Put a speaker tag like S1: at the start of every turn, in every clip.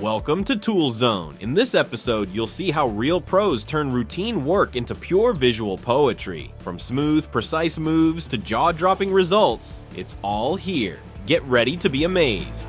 S1: Welcome to Tool Zone. In this episode, you'll see how real pros turn routine work into pure visual poetry. From smooth, precise moves to jaw-dropping results, it's all here. Get ready to be amazed.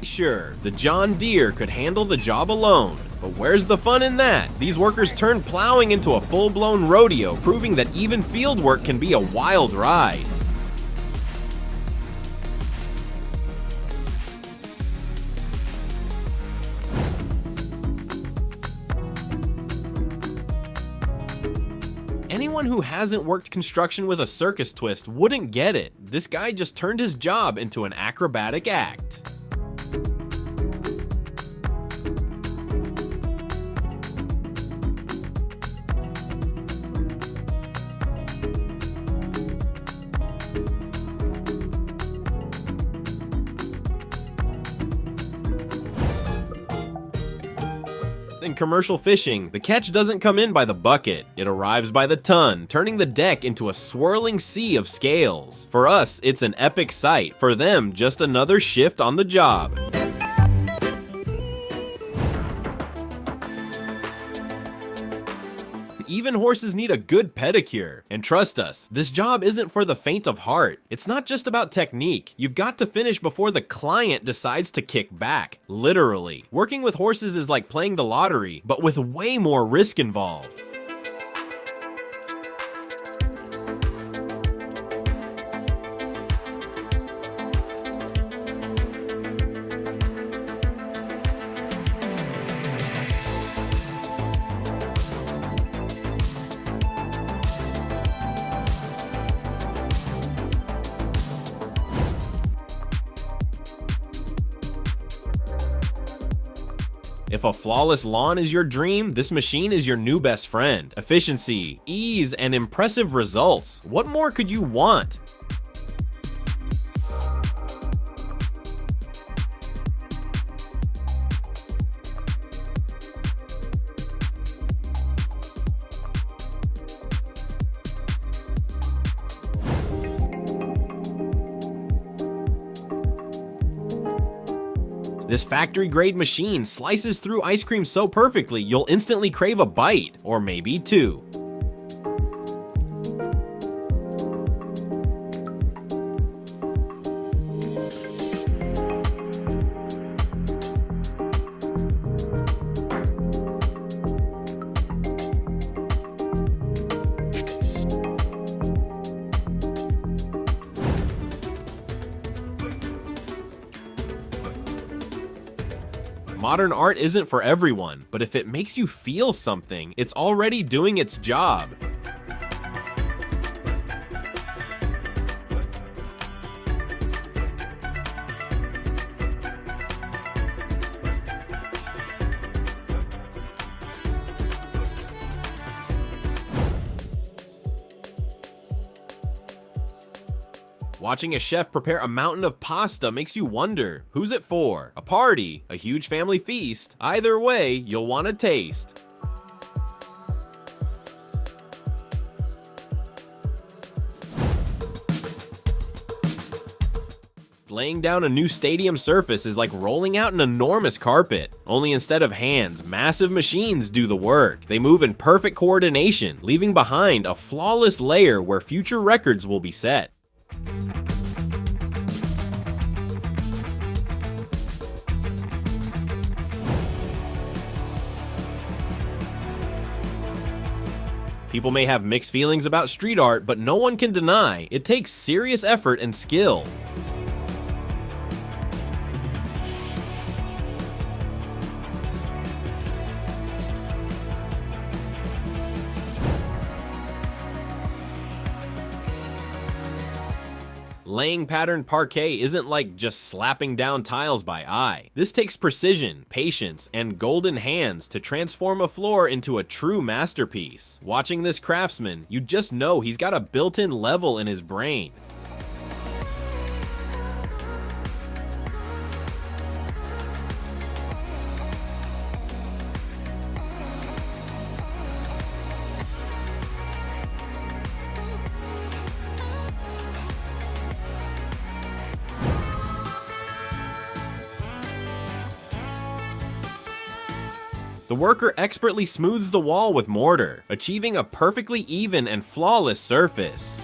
S1: Sure, the John Deere could handle the job alone, but where's the fun in that? These workers turned plowing into a full-blown rodeo, proving that even field work can be a wild ride. Anyone who hasn't worked construction with a circus twist wouldn't get it. This guy just turned his job into an acrobatic act. In commercial fishing, the catch doesn't come in by the bucket, it arrives by the ton, turning the deck into a swirling sea of scales. For us, it's an epic sight. For them, just another shift on the job. Even horses need a good pedicure. And trust us, this job isn't for the faint of heart. It's not just about technique. You've got to finish before the client decides to kick back. Literally. Working with horses is like playing the lottery, but with way more risk involved. If a flawless lawn is your dream, this machine is your new best friend. Efficiency, ease, and impressive results. What more could you want? This factory-grade machine slices through ice cream so perfectly, you'll instantly crave a bite, or maybe two. Modern art isn't for everyone, but if it makes you feel something, it's already doing its job. Watching a chef prepare a mountain of pasta makes you wonder, who's it for? A party? A huge family feast? Either way, you'll want to taste. Laying down a new stadium surface is like rolling out an enormous carpet. Only instead of hands, massive machines do the work. They move in perfect coordination, leaving behind a flawless layer where future records will be set. People may have mixed feelings about street art, but no one can deny it takes serious effort and skill. Laying patterned parquet isn't like just slapping down tiles by eye. This takes precision, patience, and golden hands to transform a floor into a true masterpiece. Watching this craftsman, you just know he's got a built-in level in his brain. The worker expertly smooths the wall with mortar, achieving a perfectly even and flawless surface.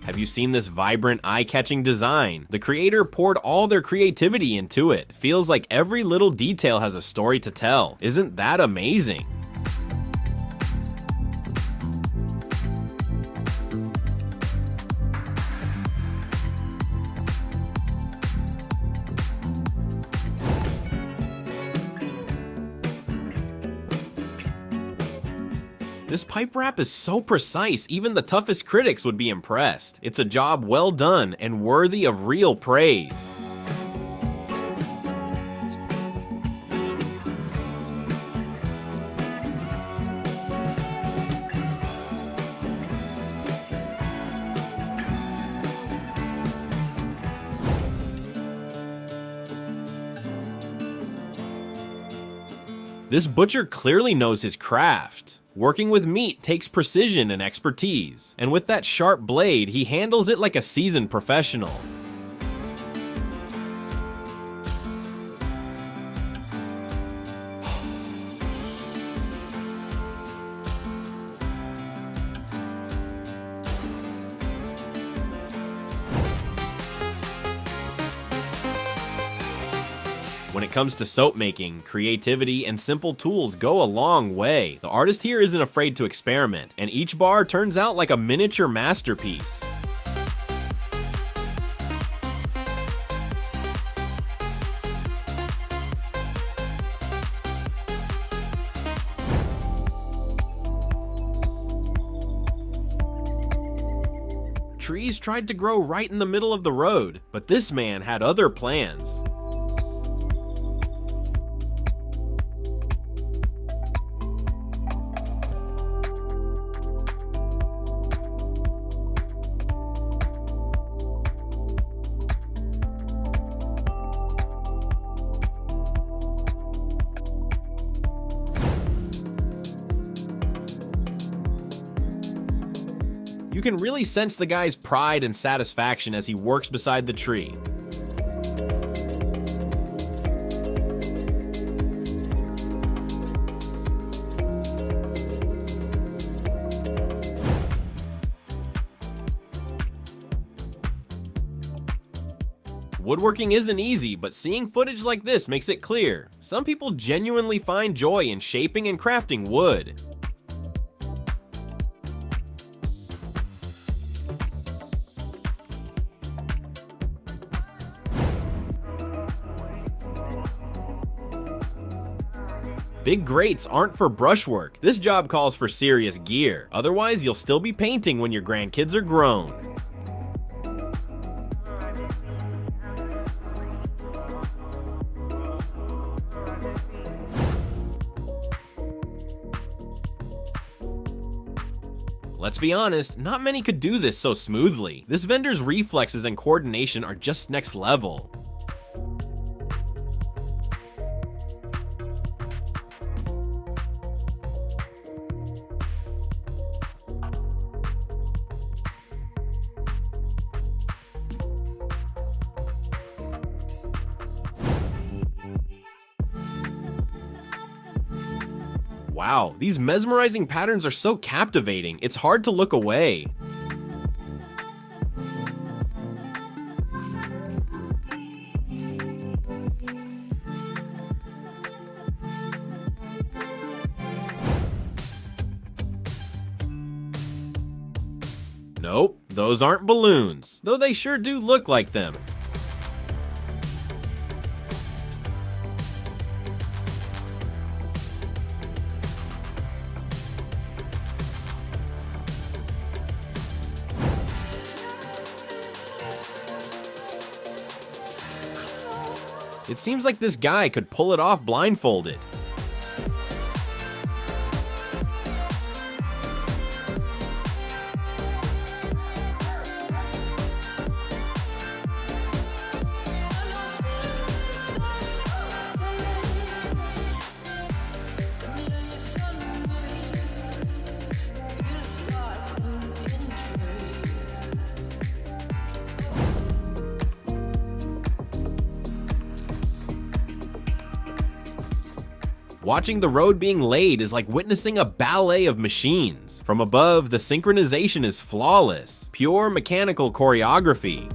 S1: Have you seen this vibrant, eye-catching design? The creator poured all their creativity into it. Feels like every little detail has a story to tell. Isn't that amazing? This pipe wrap is so precise, even the toughest critics would be impressed. It's a job well done and worthy of real praise. This butcher clearly knows his craft. Working with meat takes precision and expertise, and with that sharp blade, he handles it like a seasoned professional. When it comes to soap making, creativity and simple tools go a long way. The artist here isn't afraid to experiment, and each bar turns out like a miniature masterpiece. Trees tried to grow right in the middle of the road, but this man had other plans. You can really sense the guy's pride and satisfaction as he works beside the tree. Woodworking isn't easy, but seeing footage like this makes it clear. Some people genuinely find joy in shaping and crafting wood. Big grates aren't for brushwork. This job calls for serious gear. Otherwise, you'll still be painting when your grandkids are grown. Let's be honest, not many could do this so smoothly. This vendor's reflexes and coordination are just next level. Wow, these mesmerizing patterns are so captivating, it's hard to look away. Nope, those aren't balloons, though they sure do look like them. It seems like this guy could pull it off blindfolded. Watching the road being laid is like witnessing a ballet of machines. From above, the synchronization is flawless, pure mechanical choreography.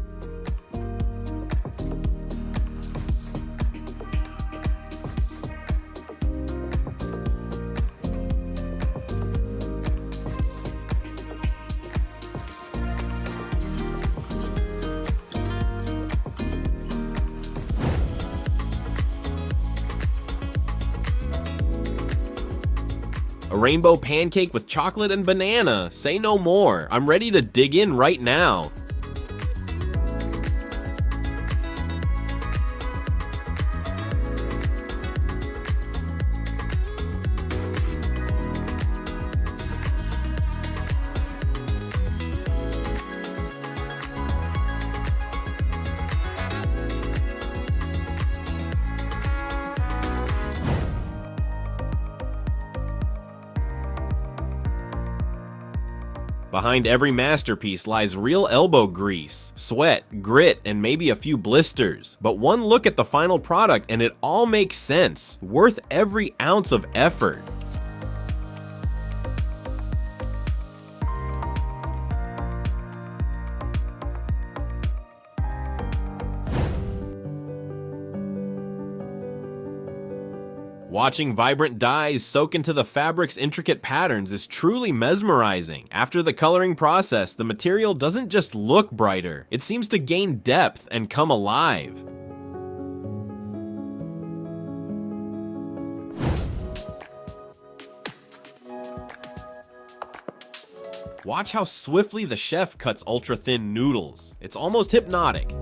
S1: A rainbow pancake with chocolate and banana. Say no more. I'm ready to dig in right now. Behind every masterpiece lies real elbow grease, sweat, grit, and maybe a few blisters. But one look at the final product and it all makes sense, worth every ounce of effort. Watching vibrant dyes soak into the fabric's intricate patterns is truly mesmerizing. After the coloring process, the material doesn't just look brighter, it seems to gain depth and come alive. Watch how swiftly the chef cuts ultra-thin noodles. It's almost hypnotic.